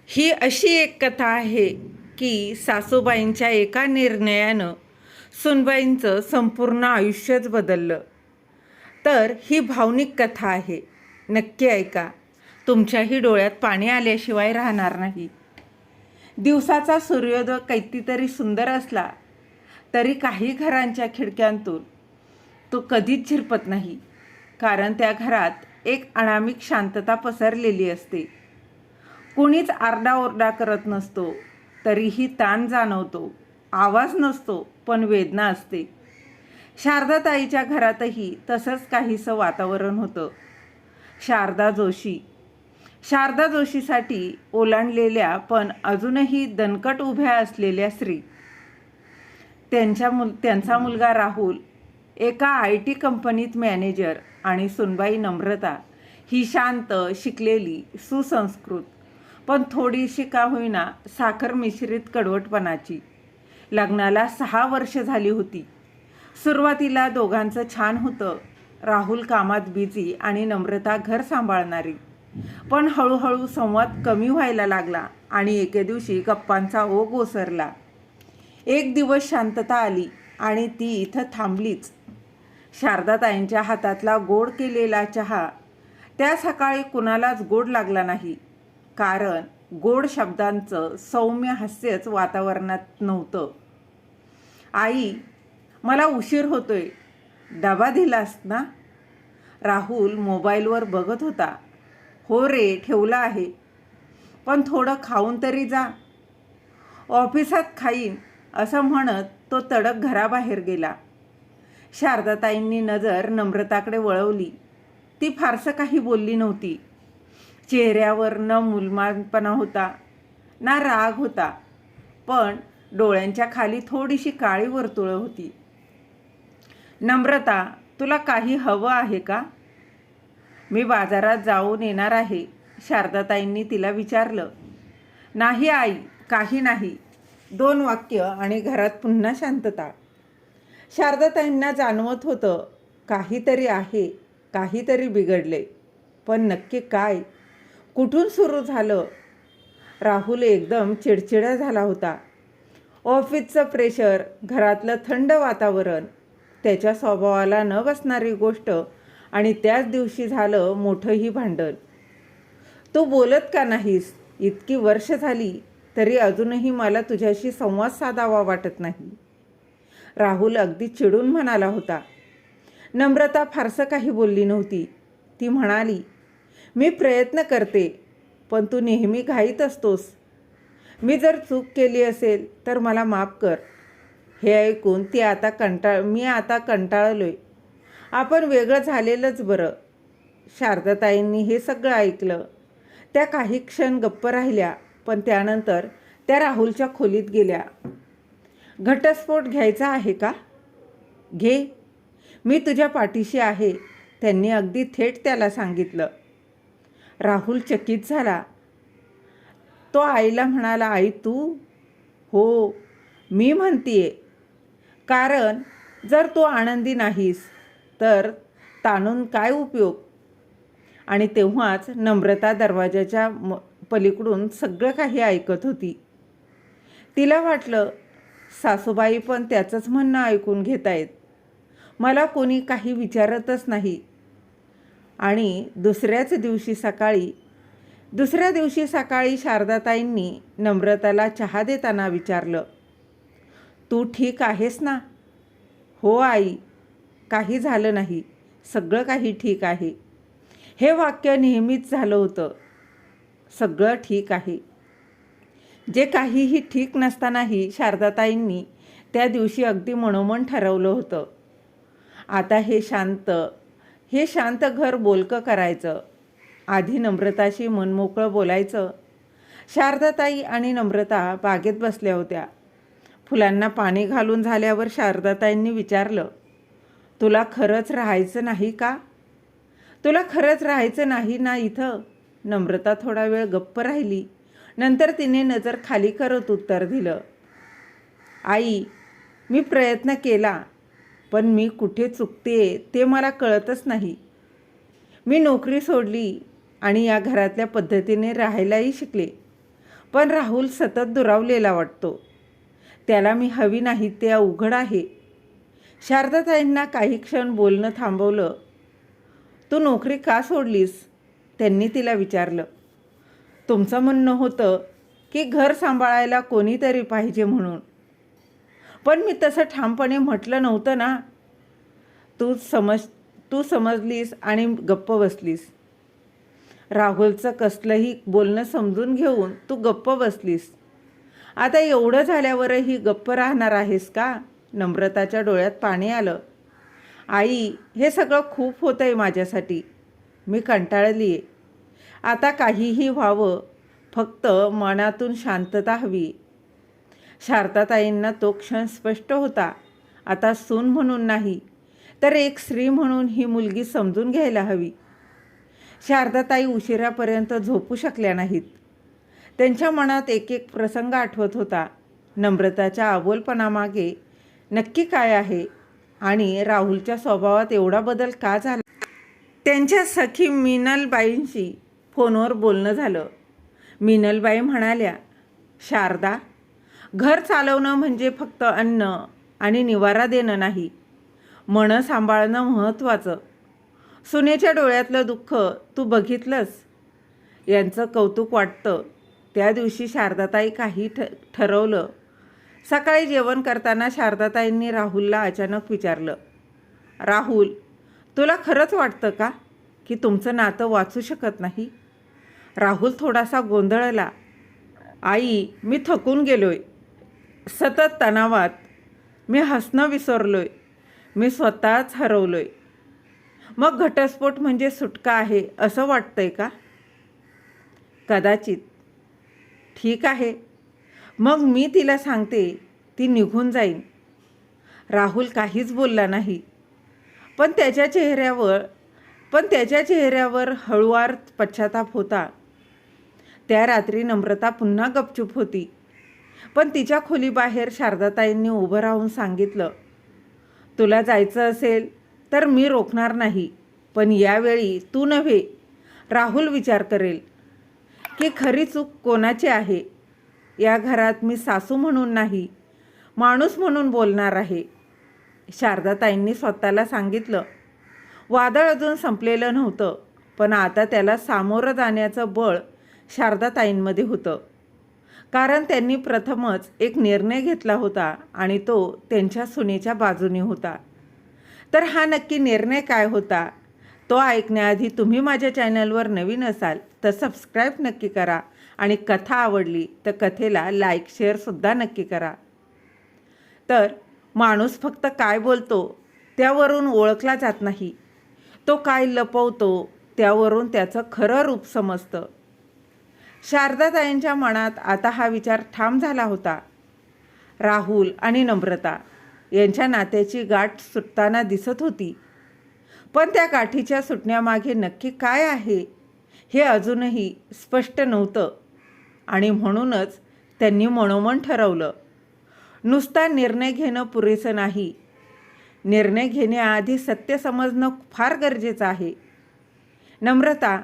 ही अशी एक कथा आहे की सासूबाईंच्या एका निर्णयानं सुनबाईंचं संपूर्ण आयुष्यच बदललं. तर ही भावनिक कथा आहे, नक्की ऐका. तुमच्याही डोळ्यात पाणी आल्याशिवाय राहणार नाही. दिवसाचा सूर्योदय कितीतरी सुंदर असला तरी काही घरांच्या खिडक्यांतून तो कधीच झिरपत नाही, कारण त्या घरात एक अनामिक शांतता पसरलेली असते. कुणीच आरडाओरडा करत नसतो, तरीही ताण जाणवतो. आवाज नसतो, पण वेदना असते. शारदाताईच्या घरातही तसंच काहीसं वातावरण होतं. शारदा जोशीसाठी ओलांडलेल्या पण अजूनही दणकट उभ्या असलेल्या स्त्री. त्यांचा मुलगा राहुल एका IT कंपनीत मॅनेजर आणि सुनबाई नम्रता ही शांत, शिकलेली, सुसंस्कृत, पण थोडीशी का होईना साखर मिश्रित कडवटपणाची. लग्नाला 6 वर्ष झाली होती. सुरुवातीला दोघांचं छान होतं. राहुल कामात बिझी आणि नम्रता घर सांभाळणारी. पण हळूहळू संवाद कमी व्हायला लागला आणि एके दिवशी गप्पांचा ओघ ओसरला. एक दिवस शांतता आली आणि ती इथं थांबलीच. शारदाताईंच्या हातातला गोड केलेला चहा त्या सकाळी कुणालाच गोड लागला नाही, कारण गोड शब्दांचं सौम्य हास्यच वातावरणात नव्हतं. आई, मला उशीर होतोय, डबा दिलास ना? राहुल मोबाईलवर बघत होता. हो रे, ठेवला आहे, पण थोडं खाऊन तरी जा. ऑफिसात खाईन असं म्हणत तो तडक घराबाहेर गेला. शारदाताईंनी नजर नम्रताकडे वळवली. ती फारसं काही बोलली नव्हती. चेहऱ्यावर न मुलमानपणा होता ना राग होता, पण डोळ्यांच्या खाली थोडीशी काळी वर्तुळं होती. नम्रता, तुला काही हवं आहे का? मी बाजारात जाऊन येणार आहे, शारदाताईंनी तिला विचारलं. नाही आई, काही नाही. 2 वाक्य आणि घरात पुन्हा शांतता. शारदाताईंना जाणवत होतं काहीतरी आहे, काहीतरी बिघडले, पण नक्की काय, कुठून सुरू झालं? राहुल एकदम चिडचिडा झाला होता. ऑफिसचं प्रेशर, घरातलं थंड वातावरण, त्याच्या स्वभावाला न बसणारी गोष्ट आणि त्याच दिवशी झालं मोठंही भांडण. तू बोलत का नाहीस? इतकी वर्ष झाली तरी अजूनही मला तुझ्याशी संवाद साधावा वाटत नाही, राहुल अगदी चिडून म्हणाला होता. नम्रता फारसं काही बोलली नव्हती. ती म्हणाली, मी प्रयत्न करते, पण तू नेहमी घाईत असतोस. मी जर चूक केली असेल तर मला माफ कर. हे ऐकून मी आता कंटाळलोय. आपण वेगळं झालेलंच बरं. शारदाताईंनी हे सगळं ऐकलं. त्या काही क्षण गप्प राहिल्या, पण त्यानंतर त्या राहुलच्या खोलीत गेल्या. घटस्फोट घ्यायचा आहे का? घे, मी तुझ्या पाठीशी आहे, त्यांनी अगदी थेट त्याला सांगितलं. राहुल चकित झाला. तो आईला म्हणाला, आई तू? हो, मी म्हणतीये, कारण जर तू आनंदी नाहीस तर ताणून काय उपयोग? आणि तेव्हाच नम्रता दरवाजाच्या पलीकडून सगळं काही ऐकत होती. तिला वाटलं, सासूबाई पण त्याचंच म्हणणं ऐकून घेत आहेत. मला कोणी काही विचारतच नाही. आणि दुसऱ्या दिवशी सकाळी शारदाताईंनी नम्रताला चहा देताना विचारलं, तू ठीक आहेस ना? हो आई, काही झालं नाही, सगळं काही ठीक आहे. हे वाक्य नेहमीच झालं होतं, सगळं ठीक आहे. जे काहीही ठीक नसतानाही शारदाताईंनी त्या दिवशी अगदी मनोमन ठरवलं होतं. आता हे शांत घर बोलकं करायचं. आधी नम्रताशी मनमोकळं बोलायचं. शारदाताई आणि नम्रता बागेत बसल्या होत्या. फुलांना पाणी घालून झाल्यावर शारदाताईंनी विचारलं, तुला खरंच राहायचं नाही का? तुला खरंच राहायचं नाही ना इथं? नम्रता थोडा वेळ गप्प राहिली. नंतर तिने नजर खाली करत उत्तर दिलं, आई, मी प्रयत्न केला, पण मी कुठे चुकते ते मला कळतच नाही. मी नोकरी सोडली आणि या घरातल्या पद्धतीने राहायलाही शिकले, पण राहुल सतत दुरावलेला वाटतो. त्याला मी हवी नाही ते अवघड आहे. शारदाताईंना काही क्षण बोलणं थांबवलं. तू नोकरी का सोडलीस? त्यांनी तिला विचारलं. तुमचं म्हणणं होतं की घर सांभाळायला कोणीतरी पाहिजे म्हणून. पण मी तसं ठामपणे म्हटलं नव्हतं ना. तू समजलीस आणि गप्प बसलीस. राहुलचं कसलंही बोलणं समजून घेऊन तू गप्प बसलीस. आता एवढं झाल्यावरही गप्प राहणार आहेस का? नम्रताच्या डोळ्यात पाणी आलं. आई, हे सगळं खूप होतं आहे माझ्यासाठी. मी कंटाळली आहे. आता काहीही व्हावं, फक्त मनातून शांतता हवी. शारदाताईंना तो क्षण स्पष्ट होता. आता सून म्हणून नाही, तर एक स्त्री म्हणून ही मुलगी समजून घ्यायला हवी. शारदाताई उशिरापर्यंत झोपू शकल्या नाहीत. त्यांच्या मनात एक एक प्रसंग आठवत होता. नम्रताच्या अबोलपणामागे नक्की काय आहे आणि राहुलच्या स्वभावात एवढा बदल का झाला? त्यांच्या सखी मीनलबाईंशी फोनवर बोलणं झालं. मीनलबाई म्हणाल्या, शारदा, घर चालवणं म्हणजे फक्त अन्न आणि निवारा देणं नाही, मनं सांभाळणं महत्त्वाचं. सुनेच्या डोळ्यातलं दुःख तू बघितलंस. यांचं कौतुक वाटतं. त्या दिवशी शारदाताई काही ठरवलं. सकाळी जेवण करताना शारदाताईंनी राहुलला अचानक विचारलं, राहुल, तुला खरंच वाटतं का की तुमचं नातं वाचू शकत नाही? राहुल थोडासा गोंधळला. आई, मी थकून गेलोय. सतत तणावात. मी हसणं विसरलोय. मी स्वतःच हरवलोय. मग घटस्फोट म्हणजे सुटका आहे असं वाटतंय का? कदाचित. ठीक आहे, मग मी तिला सांगते, ती निघून जाईन. राहुल काहीच बोलला नाही. पण त्याच्या चेहऱ्यावर हळुवार पश्चाताप होता. त्या रात्री नम्रता पुन्हा गपचूप होती. पण तिच्या खोलीबाहेर शारदाताईंनी उभं राहून सांगितलं, तुला जायचं असेल तर मी रोखणार नाही. पण यावेळी तू नव्हे, राहुल विचार करेल की खरी चूक कोणाची आहे. या घरात मी सासू म्हणून नाही, माणूस म्हणून बोलणार आहे. शारदाताईंनी स्वतःला सांगितलं. वादळ अजून संपलेलं नव्हतं, पण आता त्याला सामोरं जाण्याचं बळ शारदाताईंमध्ये होतं. कारण त्यांनी प्रथमच एक निर्णय घेतला होता आणि तो त्यांच्या सुनेच्या बाजूने होता. तर हा नक्की निर्णय काय होता तो ऐकण्याआधी तुम्ही माझ्या चॅनलवर नवीन असाल तर सबस्क्राईब नक्की करा आणि कथा आवडली तर कथेला लाईक शेअरसुद्धा नक्की करा. तर माणूस फक्त काय बोलतो त्यावरून ओळखला जात नाही, तो काय लपवतो त्यावरून त्याचं खरं रूप समजतं. शारदाताईंच्या मनात आता हा विचार ठाम झाला होता. राहुल आणि नम्रता यांच्या नात्याची गाठ सुटताना दिसत होती. पण त्या गाठीच्या सुटण्यामागे नक्की काय आहे हे अजूनही स्पष्ट नव्हतं. आणि म्हणूनच त्यांनी मनोमन ठरवलं, नुसता निर्णय घेणं पुरेसं नाही. निर्णय घेण्याआधी सत्य समजणं फार गरजेचं आहे. नम्रता,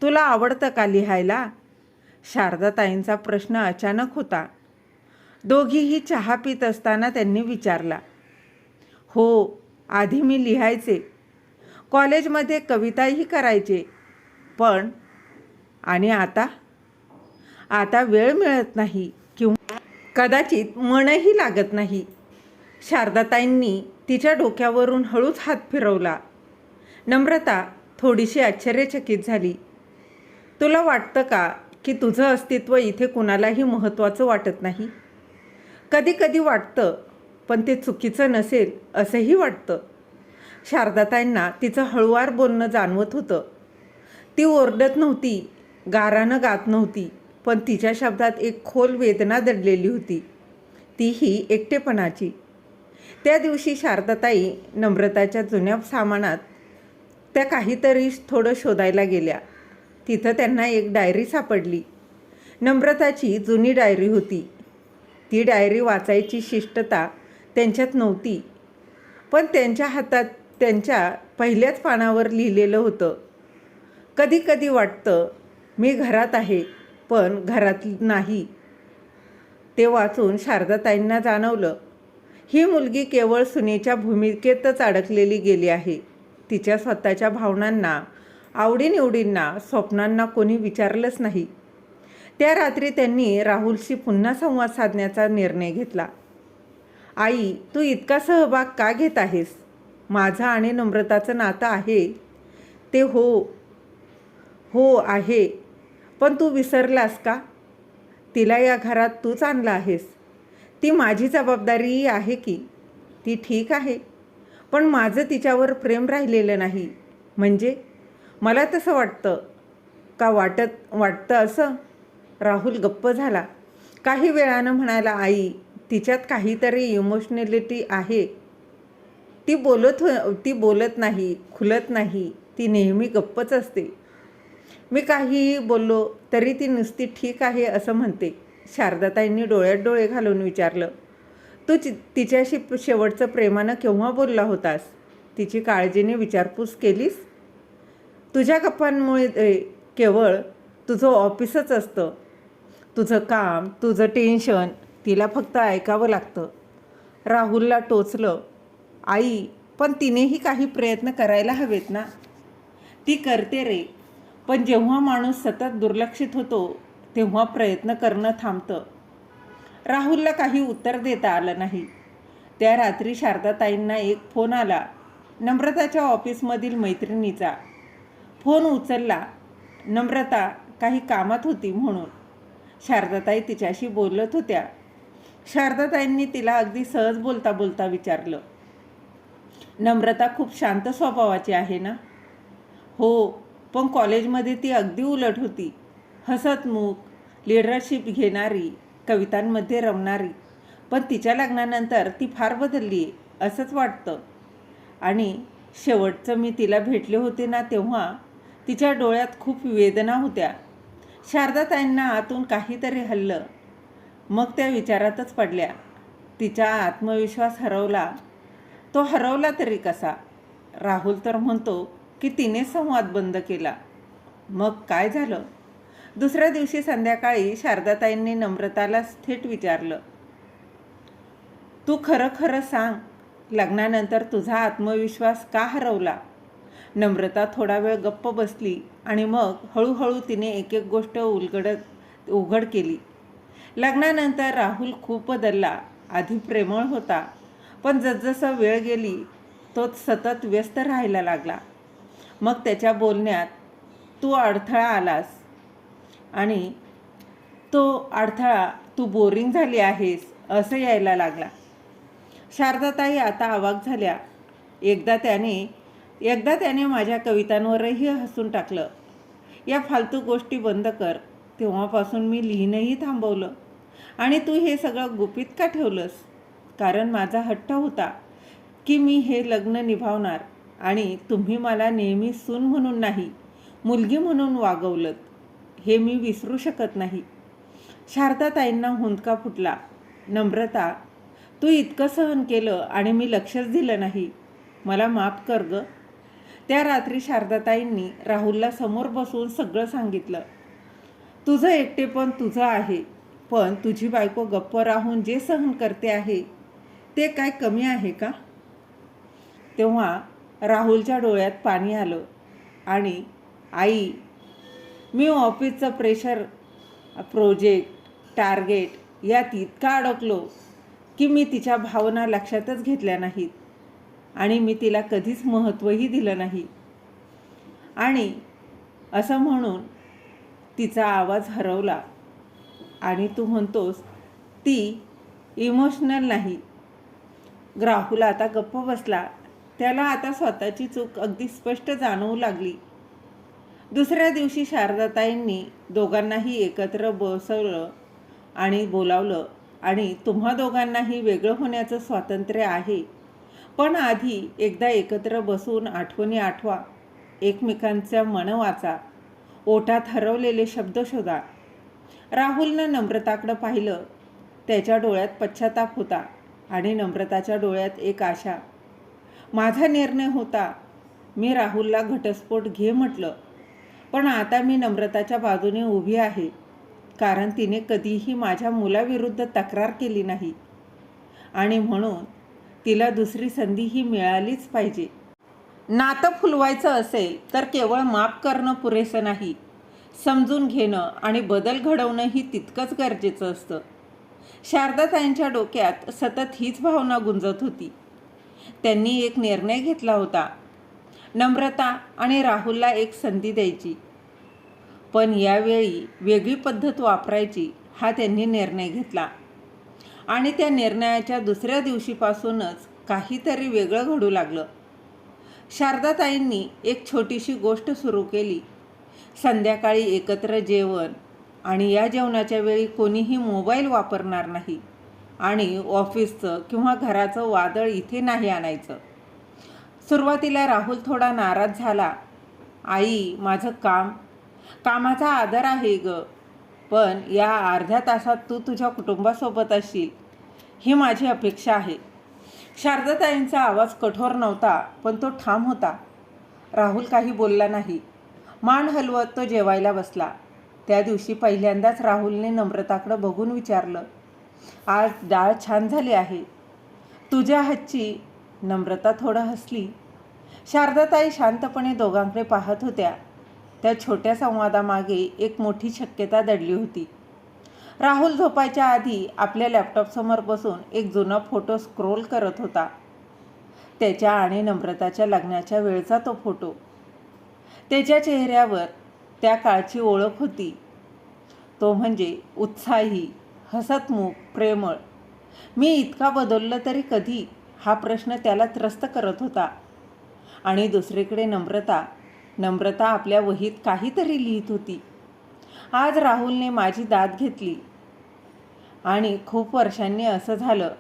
तुला आवडतं का लिहायला? शारदाताईंचा प्रश्न अचानक होता. दोघीही चहा पित असताना त्यांनी विचारला. हो, आधी मी लिहायचे. कॉलेजमध्ये कविताही करायचे. पण आणि आता वेळ मिळत नाही किंवा कदाचित मनही लागत नाही. शारदाताईंनी तिच्या डोक्यावरून हळूच हात फिरवला. नम्रता थोडीशी आश्चर्यचकित झाली. तुला वाटतं का की तुझं अस्तित्व इथे कुणालाही महत्त्वाचं वाटत नाही? कधी कधी वाटतं, पण ते चुकीचं नसेल असंही वाटतं. शारदाताईंना तिचं हळुवार बोलणं जाणवत होतं. ती ओरडत नव्हती, गारानं गात नव्हती, पण तिच्या शब्दात एक खोल वेदना दडलेली होती, तीही एकटेपणाची. त्या दिवशी शारदाताई नम्रताच्या जुन्या सामानात त्या काहीतरी थोडं शोधायला गेल्या. तिथं त्यांना एक डायरी सापडली. नम्रताची जुनी डायरी होती. ती डायरी वाचायची शिष्टता त्यांच्यात नव्हती, पण त्यांच्या हातात त्यांच्या पहिल्याच पानावर लिहिलेलं होतं, कधी कधी वाटतं मी घरात आहे, पण घरात नाही. ते वाचून शारदाताईंना जाणवलं, ही मुलगी केवळ सुनेच्या भूमिकेतच अडकलेली गेली आहे. तिच्या स्वतःच्या भावनांना, आवडीनिवडींना, स्वप्नांना कोणी विचारलंच नाही. त्या रात्री त्यांनी राहुलशी पुन्हा संवाद साधण्याचा निर्णय घेतला. आई, तू इतका सहभाग का घेत आहेस? माझं आणि नम्रताचं नातं आहे ते हो आहे, पण तू विसरलास का? तिला या घरात तूच आणलं आहेस. ती माझी जबाबदारीही आहे की. ती ठीक आहे, पण माझं तिच्यावर प्रेम राहिलेलं नाही. म्हणजे मला तसं वाटतं का? वाटतं असं? राहुल गप्प झाला. काही वेळानं म्हणाला, आई, तिच्यात काहीतरी इमोशनॅलिटी आहे. ती बोलत नाही, खुलत नाही. ती नेहमी गप्पच असते. मी काहीही बोललो तरी ती नुसती ठीक आहे असं म्हणते. शारदाताईंनी डोळ्यात डोळे घालून विचारलं, तू तिच्याशी शेवटचं प्रेमानं केव्हा बोलला होतास? तिची काळजीने विचारपूस केलीस? तुझ्या गप्पांमुळे केवळ तुझं ऑफिसच असतं. तुझं काम, तुझं टेन्शन तिला फक्त ऐकावं लागतं. राहुलला टोचलं. आई, पण तिनेही काही प्रयत्न करायला हवेत ना. ती करते रे, पण जेव्हा माणूस सतत दुर्लक्षित होतो तेव्हा प्रयत्न करणं थांबतं. राहुलला काही उत्तर देता आलं नाही. त्या रात्री शारदाताईंना एक फोन आला, नम्रताच्या ऑफिसमधील मैत्रिणीचा. फोन उचलला. नम्रता काही कामात होती म्हणून. शारदाताई तिच्याशी बोलत होत्या. शारदाताईंनी तिला अगदी सहज बोलता बोलता विचारलं, नम्रता खूप शांत स्वभावाची आहे ना? हो, पण कॉलेजमध्ये ती अगदी उलट होती. हसतमुख, लिडरशिप घेणारी, कवितांमध्ये रमणारी. पण तिच्या लग्नानंतर ती फार बदलली आहे असंच वाटतं. आणि शेवटचं मी तिला भेटले होते ना, तेव्हा तिच्या डोळ्यात खूप वेदना होत्या. शारदाताईंना आतून काहीतरी हललं. मग त्या विचारातच पडल्या. तिचा आत्मविश्वास हरवला. तो हरवला तरी कसा? राहुल तर म्हणतो की तिने संवाद बंद केला. मग काय झालं? दुसऱ्या दिवशी संध्याकाळी शारदाताईंनी नम्रताला थेट विचारलं, तू खरं खरं सांग, लग्नानंतर तुझा आत्मविश्वास का हरवला? नम्रता थोडा वेळ गप्प बसली आणि मग हळूहळू तिने एक एक गोष्ट उघड केली. लग्नानंतर राहुल खूप बदलला. आधी प्रेमळ होता, पण जसजसं वेळ गेली तो सतत व्यस्त राहायला लागला. मग त्याच्या बोलण्यात तू अडथळा आलास आणि तो अडथळा तू बोरिंग झाली आहेस असं यायला लागला. शारदाताई आता अवाक झाल्या. एकदा त्याने माझ्या कवितांवरही हसून टाकलं. या फालतू गोष्टी बंद कर. तेव्हापासून मी लिहिणंही थांबवलं. आणि तू हे सगळं गुपित का ठेवलंस? कारण माझा हट्ट होता की मी हे लग्न निभावणार आणि तुम्ही मला नेहमी सून म्हणून नाही, मुलगी म्हणून वागवलंत. हे मी विसरू शकत नाही. शारदाताईंना हुंदका फुटला. नम्रता, तू इतकं सहन केलं आणि मी लक्षच दिलं नाही. मला माफ कर गं. त्या रात्री शारदाताईंनी राहुलला समोर बसवून सगळं सांगितलं. तुझं एकटेपण तुझं आहे, पण तुझी बायको गप्प राहून जे सहन करते आहे ते काय कमी आहे का? तेव्हा राहुलच्या डोळ्यात पाणी आलं आणि आई, मी ऑफिसचं प्रेशर, प्रोजेक्ट, टार्गेट यात इतका अडकलो की मी तिच्या भावना लक्षातच घेतल्या नाहीत आणि मी तिला कधीच महत्त्वही दिलं नाही. आणि असं म्हणून तिचा आवाज हरवला. आणि तू म्हणतोस ती इमोशनल नाही. राहुल आता गप्प बसला. त्याला आता स्वतःची चूक अगदी स्पष्ट जाणवू लागली. दुसऱ्या दिवशी शारदाताईंनी दोघांनाही एकत्र बसवलं आणि बोलावलं आणि तुम्हा दोघांनाही वेगळं होण्याचं स्वातंत्र्य आहे, पण आधी एकदा एकत्र बसून आठवणी आठवा, एकमेकांच्या मन वाचा, ओठात हरवलेले शब्द शोधा. राहुलनं नम्रताकडं पाहिलं. त्याच्या डोळ्यात पश्चाताप होता आणि नम्रताच्या डोळ्यात एक आशा. माझा निर्णय होता. मी राहुलला घटस्फोट घे म्हटलं, पण आता मी नम्रताच्या बाजूने उभी आहे. कारण तिने कधीही माझ्या मुलाविरुद्ध तक्रार केली नाही आणि म्हणून तिला दुसरी संधीही मिळालीच पाहिजे. नातं फुलवायचं असेल तर केवळ माफ करणं पुरेसं नाही, समजून घेणं आणि बदल घडवणंही तितकंच गरजेचं असतं. शारदाताईंच्या डोक्यात सतत हीच भावना गुंजत होती. त्यांनी एक निर्णय घेतला होता, नम्रता आणि राहुलला एक संधी द्यायची. पण यावेळी वेगळी पद्धत वापरायची हा त्यांनी निर्णय घेतला. आणि त्या निर्णयाच्या दुसऱ्या दिवशीपासूनच काहीतरी वेगळं घडू लागलं. शारदाताईंनी एक छोटीशी गोष्ट सुरू केली. संध्याकाळी एकत्र जेवण आणि या जेवणाच्या वेळी कोणीही मोबाईल वापरणार नाही आणि ऑफिसचं किंवा घराचं वादळ इथे नाही आणायचं. सुरुवातीला राहुल थोडा नाराज झाला. आई, माझं कामाचा आदर आहे ग, पण या अर्ध्या तासात तू तुझ्या कुटुंबासोबत असशील ही माझी अपेक्षा आहे. शारदाताईंचा आवाज कठोर नव्हता, पण तो ठाम होता. राहुल काही बोलला नाही. मान हलवत तो जेवायला बसला. त्या दिवशी पहिल्यांदाच राहुलने नम्रताकडे बघून विचारलं, आज डाळ छान झाली आहे, तुझ्या हातची. नम्रता थोडं हसली. शारदाताई शांतपणे दोघांकडे पाहत होत्या. त्या छोट्या संवादामागे एक मोठी शक्यता दडली होती. राहुल झोपायच्या आधी आपल्या लॅपटॉपसमोर बसून एक जुना फोटो स्क्रोल करत होता. त्याच्या आणि नम्रताच्या लग्नाच्या वेळचा तो फोटो. त्याच्या चेहऱ्यावर त्या काळची ओळख होती. तो म्हणजे उत्साही, हसतमुख, प्रेमळ. मी इतका बदललो तरी कधी, हा प्रश्न त्याला त्रस्त करत होता. आणि दुसरीकडे नम्रता आपल्या वहीत काहीतरी लिहित होती. आज राहुलने माझी दाद घेतली आणि खूप वर्षांनी असं झालं.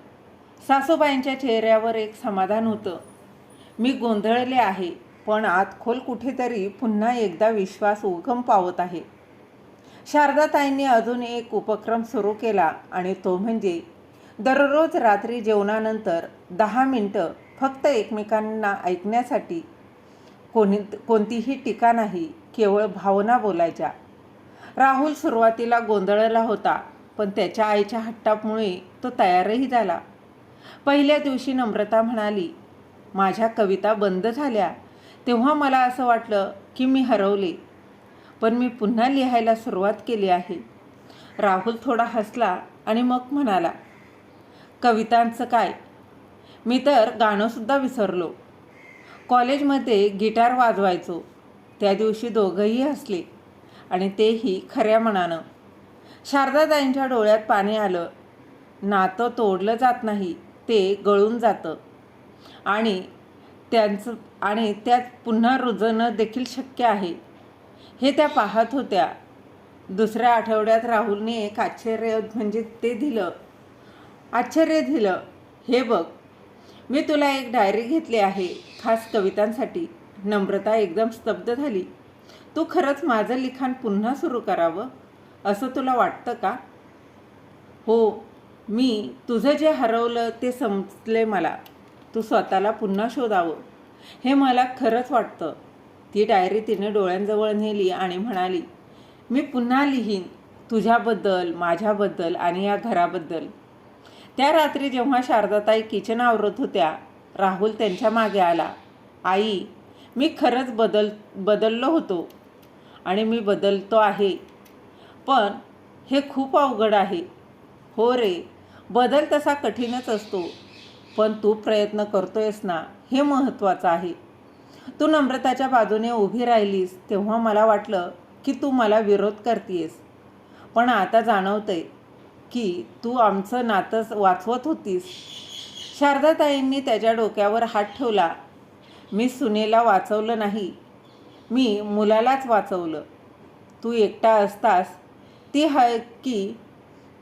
सासूबाईंच्या चेहऱ्यावर एक समाधान होतं. मी गोंधळले आहे, पण आत खोल कुठेतरी पुन्हा एकदा विश्वास उगम पावत आहे. शारदाताईंनी अजून एक उपक्रम सुरू केला आणि तो म्हणजे दररोज रात्री जेवणानंतर 10 मिनिटं फक्त एकमेकांना ऐकण्यासाठी. कोणतीही टीका नाही, केवळ भावना बोलायच्या. राहुल सुरुवातीला गोंधळला होता, पण त्याच्या आईच्या हट्टामुळे तो तयारही झाला. पहिल्या दिवशी नम्रता म्हणाली, माझ्या कविता बंद झाल्या तेव्हा मला असं वाटलं की मी हरवले, पण मी पुन्हा लिहायला सुरुवात केली आहे. राहुल थोडा हसला आणि मग म्हणाला, कवितांचं काय, मी तर गाणंसुद्धा विसरलो. कॉलेजमध्ये गिटार वाजवायचो. त्या दिवशी दोघंही हसले आणि तेही खऱ्या मनानं. शारदाताईंच्या डोळ्यात पाणी आलं. नातं तोडलं जात नाही, ते गळून जातं आणि त्यात पुन्हा रुजणं देखील शक्य आहे हे त्या पाहत होत्या. दुसऱ्या आठवड्यात राहुलने एक आश्चर्य दिलं. हे बघ, मी तुला एक डायरी घेतली आहे खास कवितांसाठी. नम्रता एकदम स्तब्ध झाली. तू खरंच माझं लिखाण पुन्हा सुरू करावं असं तुला वाटतं का? हो, मी तुझं जे हरवलं ते समजले मला. तू स्वतःला पुन्हा शोधावं हे मला खरंच वाटतं. ती डायरी तिने डोळ्यांजवळ नेली आणि म्हणाली, मी पुन्हा लिहीन तुझ्याबद्दल, माझ्याबद्दल आणि या घराबद्दल. त्या रात्री जेव्हा शारदाताई किचन आवरत होत्या, राहुल त्यांच्या मागे आला. आई, मी खरंच बदललो होतो आणि मी बदलतो आहे, पण हे खूप अवघड आहे. हो रे, बदल तसा कठीणच असतो, पण तू प्रयत्न करतोयस ना, हे महत्त्वाचं आहे. तू नम्रताच्या बाजूने उभी राहिलीस तेव्हा मला वाटलं की तू मला विरोध करतेस, पण आता जाणवतंय की तू आमचं नातं वाचवत होतीस. शारदाताईंनी त्याच्या डोक्यावर हात ठेवला. मी सुनेला वाचवलं नाही, मी मुलालाच वाचवलं. तू एकटा असतास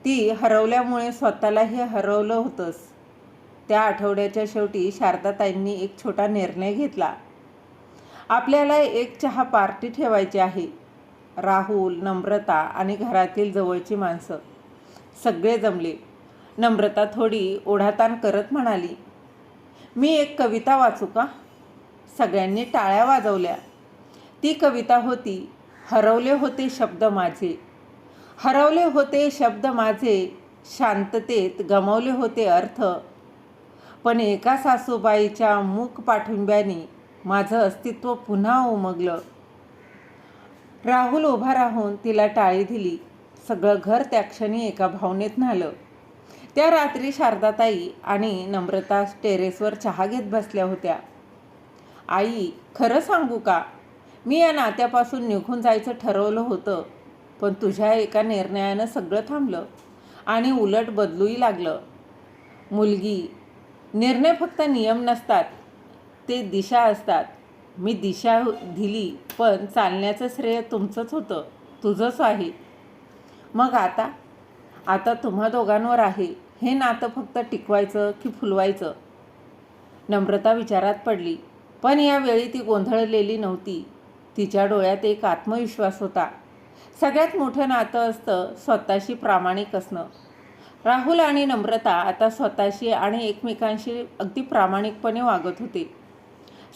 ती हरवल्यामुळे स्वतःलाही हरवलं होतंस. त्या आठवड्याच्या शेवटी शारदाताईंनी एक छोटा निर्णय घेतला. आपल्याला एक चहा पार्टी ठेवायची आहे. राहुल, नम्रता आणि घरातील जवळची माणसं सगळे जमले. नम्रता थोडी ओढाताण करत म्हणाली, मी एक कविता वाचू का? सगळ्यांनी टाळ्या वाजवल्या. ती कविता होती, हरवले होते शब्द माझे, हरवले होते शब्द माझे, शांततेत गमावले होते अर्थ. पण एका सासूबाईच्या मूक पाठिंब्याने माझं अस्तित्व पुन्हा उमगलं. राहुल उभा राहून तिला टाळी दिली. सगळं घर त्या क्षणी एका भावनेत न्हालं. त्या रात्री शारदाताई आणि नम्रता टेरेसवर चहा घेत बसल्या होत्या. आई, खरं सांगू का, मी या नात्यापासून निघून जायचं ठरवलं होतं, पण तुझ्या एका निर्णयानं सगळं थांबलं आणि उलट बदलूही लागलं. मुलगी, निर्णय फक्त नियम नसतात, ते दिशा असतात. मी दिशा दिली, पण चालण्याचं श्रेय तुमचंच होतं, तुझंच आहे. मग आता तुम्हा दोघांवर आहे हे नातं फक्त टिकवायचं की फुलवायचं. नम्रता विचारात पडली, पण यावेळी ती गोंधळलेली नव्हती. तिच्या डोळ्यात एक आत्मविश्वास होता. सगळ्यात मोठं नातं असतं स्वतःशी प्रामाणिक असणं. राहुल आणि नम्रता आता स्वतःशी आणि एकमेकांशी अगदी प्रामाणिकपणे वागत होते.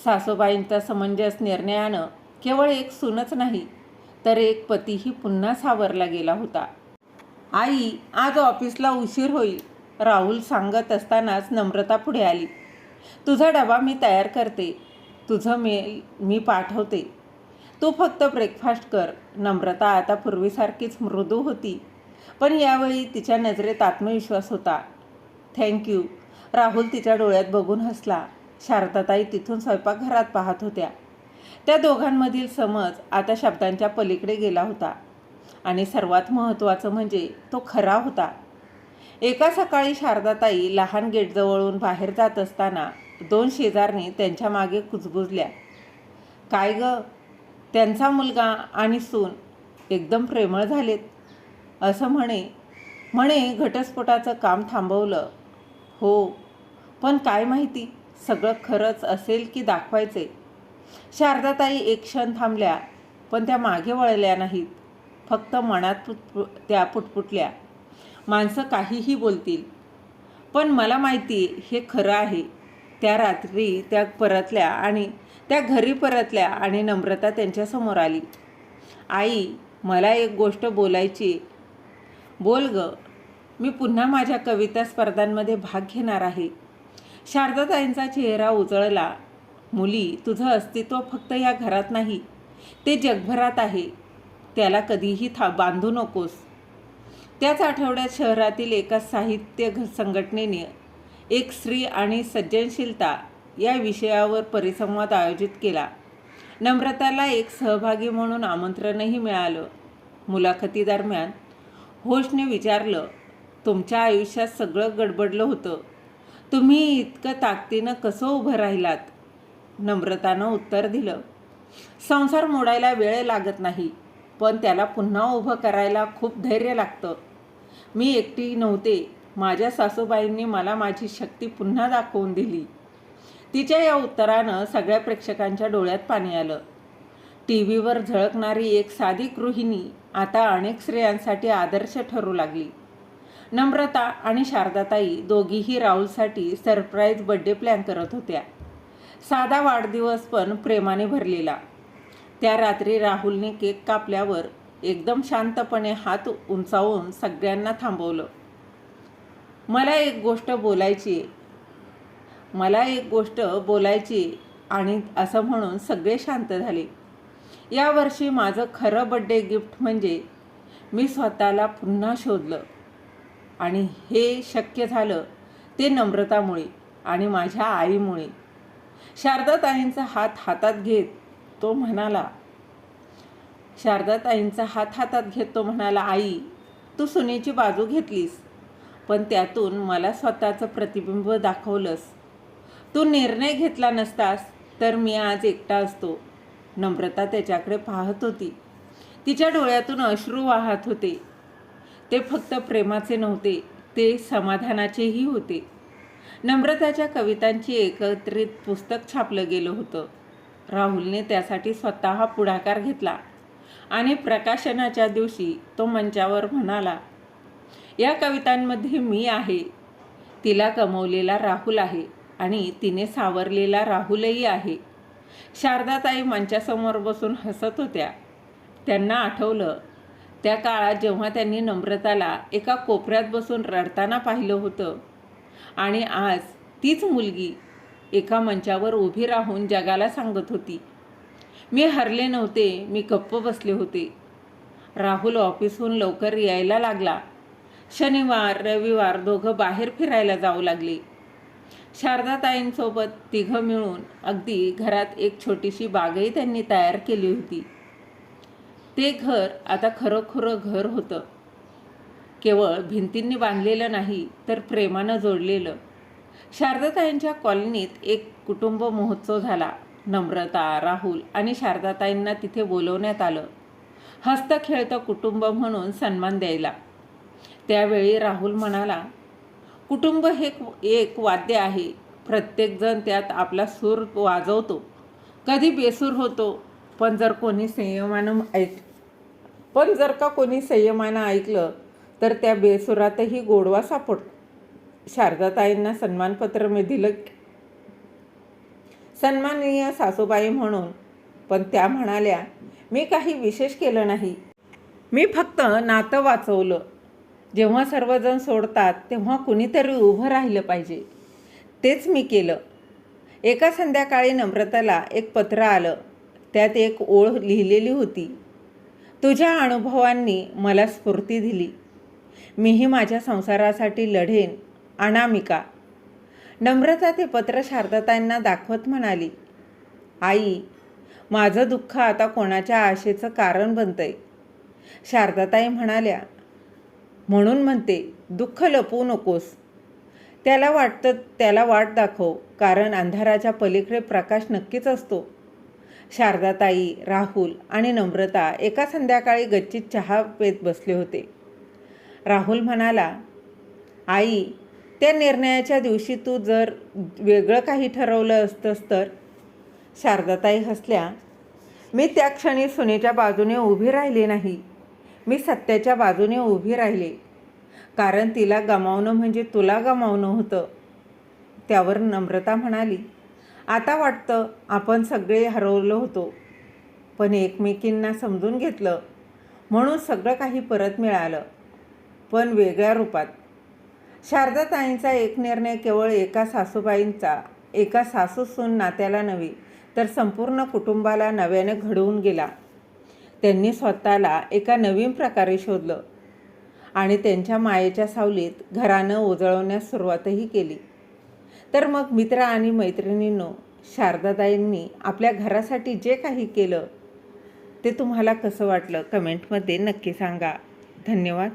सासूबाईंचा समंजस निर्णयानं केवळ एक सूनच नाही, तर एक पतीही पुन्हा सावरला गेला होता. आई, आज ऑफिसला उशीर होईल, राहुल सांगत असतानाच नम्रता पुढे आली. तुझा डबा मी तयार करते, तुझं मेल मी पाठवते, तू फक्त ब्रेकफास्ट कर. नम्रता आता पूर्वीसारखीच मृदू होती, पण यावेळी तिच्या नजरेत आत्मविश्वास होता. थँक्यू. राहुल तिच्या डोळ्यात बघून हसला. शारदाताई तिथून स्वयंपाकघरात पाहत होत्या. त्या दोघांमधील समज आता शब्दांच्या पलीकडे गेला होता आणि सर्वात महत्त्वाचं म्हणजे तो खरा होता. एका सकाळी शारदाताई लहान गेटजवळून बाहेर जात असताना दोन शेजारणी त्यांच्या मागे कुजबुजल्या. काय ग, त्यांचा मुलगा आणि सून एकदम प्रेमळ झालेत असं म्हणे घटस्फोटाचं काम थांबवलं. हो, पण काय माहिती सगळं खरंच असेल की दाखवायचे. शारदाताई एक क्षण थांबल्या, पण त्या मागे वळल्या नाहीत. फक्त मनात त्या पुटपुटल्या, माणसं काहीही बोलतील, पण मला माहिती हे खरं आहे. त्या रात्री त्या घरी परतल्या आणि नम्रता त्यांच्यासमोर आली. आई, मला एक गोष्ट बोलायची. बोल ग. मी पुन्हा माझ्या कविता स्पर्धांमध्ये भाग घेणार आहे. शारदाताईंचा चेहरा उजळला. मुली, तुझं अस्तित्व फक्त या घरात नाही, ते जगभरात आहे. त्याला कधीही बांधू नकोस. त्याच आठवड्यात शहरातील एका साहित्य संघटनेने एक स्त्री आणि सज्जनशीलता या विषयावर परिसंवाद आयोजित केला. नम्रताला एक सहभागी म्हणून आमंत्रणही मिळालं. मुलाखतीदरम्यान होस्टने विचारलं, तुमच्या आयुष्यात सगळं गडबडलं होतं, तुम्ही इतकं ताकदीनं कसं उभं राहिलात? नम्रतानं उत्तर दिलं, संसार मोडायला वेळ लागत नाही, पण त्याला पुन्हा उभं करायला खूप धैर्य लागतं. मी एकटी नव्हते, माझ्या सासूबाईंनी मला माझी शक्ती पुन्हा दाखवून दिली. तिच्या या उत्तरानं सगळ्या प्रेक्षकांच्या डोळ्यात पाणी आलं. टीव्हीवर झळकणारी एक साधी गृहिणी आता अनेक स्त्रियांसाठी आदर्श ठरू लागली. नम्रता आणि शारदाताई दोघीही राहुलसाठी सरप्राईज बर्थडे प्लॅन करत होत्या. साधा वाढदिवस पण प्रेमाने भरलेला. त्या रात्री राहुलने केक कापल्यावर एकदम शांतपणे हात उंचावून सगळ्यांना थांबवलं. मला एक गोष्ट बोलायची आणि असं म्हणून सगळे शांत झाले. यावर्षी माझं खरं बर्थडे गिफ्ट म्हणजे मी स्वतःला पुन्हा शोधलं, आणि हे शक्य झालं ते नम्रतामुळे आणि माझ्या आईमुळे. शारदाताईंचा हात हातात घेत तो म्हणाला, आई, तू सुनेची बाजू घेतलीस, पण त्यातून मला स्वतःचं प्रतिबिंब दाखवलंस. तू निर्णय घेतला नसतास तर मी आज एकटा असतो. नम्रता त्याच्याकडे पाहत होती. तिच्या डोळ्यातून अश्रू वाहत होते. ते फक्त प्रेमाचे नव्हते, ते समाधानाचेही होते. नम्रताच्या कवितांची एकत्रित पुस्तक छापलं गेलं होतं. राहुलने त्यासाठी स्वतः पुढाकार घेतला आणि प्रकाशनाच्या दिवशी तो मंचावर म्हणाला, या कवितांमध्ये मी आहे, तिला गमावलेला राहुल आहे आणि तिने सावरलेला राहुलही आहे. शारदाताई मंचासमोर बसून हसत होत्या. त्यांना आठवलं त्या काळात जेव्हा त्यांनी नम्रताला एका कोपऱ्यात बसून रडताना पाहिलं होतं आणि आज तीच मुलगी एका मंचावर उभी राहून जगाला सांगत होती, मी हरले नव्हते, मी गप्प बसले होते. राहुल ऑफिसहून लवकर यायला लागला. शनिवार रविवार दोघं बाहेर फिरायला जाऊ लागले. शारदाताईंसोबत तिघं मिळून अगदी घरात एक छोटीशी बागही त्यांनी तयार केली होती. ते घर आता खरोखरं घर होतं. केवळ भिंतींनी बांधलेलं नाही तर प्रेमानं जोडलेलं. शारदाताईंच्या कॉलनीत एक कुटुंब महोत्सव झाला. नम्रता, राहुल आणि शारदाताईंना तिथे बोलवण्यात आलं. हसतं खेळतं कुटुंब म्हणून सन्मान द्यायला. त्यावेळी राहुल म्हणाला, कुटुंब हे एक वाद्य आहे. प्रत्येकजण त्यात आपला सूर वाजवतो, कधी बेसूर होतो. पण जर का कोणी संयमानं ऐकलं तर त्या बेसुरातही गोडवा सापडतो. शारदाताईंना सन्मानपत्र मी दिलं. सन्माननीय सासूबाई म्हणून. पण त्या म्हणाल्या, मी काही विशेष केलं नाही, मी फक्त नातं वाचवलं. जेव्हा सर्वजण सोडतात तेव्हा कुणीतरी उभं राहिलं पाहिजे, तेच मी केलं. एका संध्याकाळी नम्रताला एक पत्र आलं. त्यात एक ओळ लिहिलेली होती, तुझ्या अनुभवांनी मला स्फूर्ती दिली. मीही माझ्या संसारासाठी लढेन, अनामिका. नम्रता ते पत्र शारदाताईंना दाखवत म्हणाली, आई, माझं दुःख आता कोणाच्या आशेचं कारण बनतंय. शारदाताई म्हणाल्या, म्हणून म्हणते, दुःख लपवू नकोस. त्याला वाट दाखव, कारण अंधाराच्या पलीकडे प्रकाश नक्कीच असतो. शारदाताई, राहुल आणि नम्रता एका संध्याकाळी गच्चीत चहा पेत बसले होते. राहुल म्हणाला, आई, त्या निर्णयाच्या दिवशी तू जर वेगळं काही ठरवलं असतंस तर. शारदाताई हसल्या, मी त्या क्षणी सुनेच्या बाजूने उभी राहिली नाही, मी सत्याच्या बाजूने उभी राहिले. कारण तिला गमावणं म्हणजे तुला गमावणं होतं. त्यावर नम्रता म्हणाली, आता वाटतं आपण सगळे हरवलो होतो, पण एकमेकींना समजून घेतलं म्हणून सगळं काही परत मिळालं, पण वेगळ्या रूपात. शारदाताईंचा एक निर्णय केवळ एका सासू-सून नात्याला नव्हे तर संपूर्ण कुटुंबाला नव्याने घडवून गेला. त्यांनी स्वतःला एका नवीन प्रकारे शोधलं आणि त्यांच्या मायेच्या सावलीत घरानं उजळवण्यास सुरुवातही केली. तर मग मित्र आणि मैत्रिणींनो, शारदाताईंनी आपल्या घरासाठी जे काही केलं ते तुम्हाला कसं वाटलं कमेंटमध्ये नक्की सांगा. धन्यवाद.